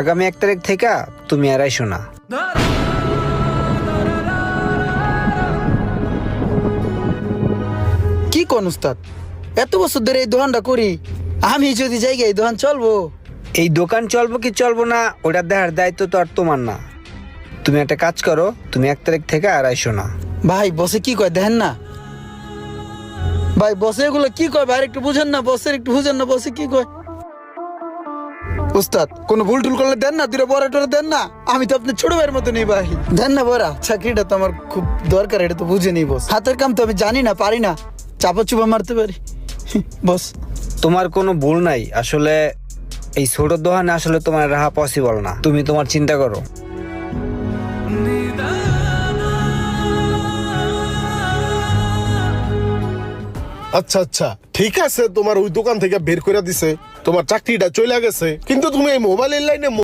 আগামী 1 তারিখ থেকে তুমি আর আইসো না। কি কোন উস্তাদ, এত বছর ধরে এই দোকানটা করি, আমি যদি যাই এই দোকান চলবো? এই দোকান চলবো কি চলবো না ওটা দেখার দায়িত্ব তো আর তোমার না। তুমি একটা কাজ করো, তুমি 1 তারিখ থেকে আর আইসো না। ভাই বসে কি কয় দেখেন না, ভাই বসে এগুলো কি কয় ভাই, একটু বুঝেন না, বসে একটু বুঝেন না, বসে কি কয়। উস্তাদ কোনো ভুল টুল করলে দেন না, দুটো বড়া টরা দেন না, আমি তো আপনার ছোট ভাইয়ের মতো নেই ভাই, দেন না বড়া। চাকরিটা তো আমার খুব দরকার, এটা তো বুঝে নেই বস, হাতের কাম তো আমি জানি না, পারি না, চাপা চুপা মারতে পারি বস। তোমার কোনো ভুল নাই, আসলে এই ছোট দোকানে আসলে তোমার রাহা পসিবল না, তুমি তোমার চিন্তা করো। আচ্ছা আচ্ছা ঠিক আছে, তোমার ওই দোকান থেকে বের করে দিছে, তোমার চাকরিটা চলে গেছে, কিন্তু তুমি এই মোবাইলের লাইনে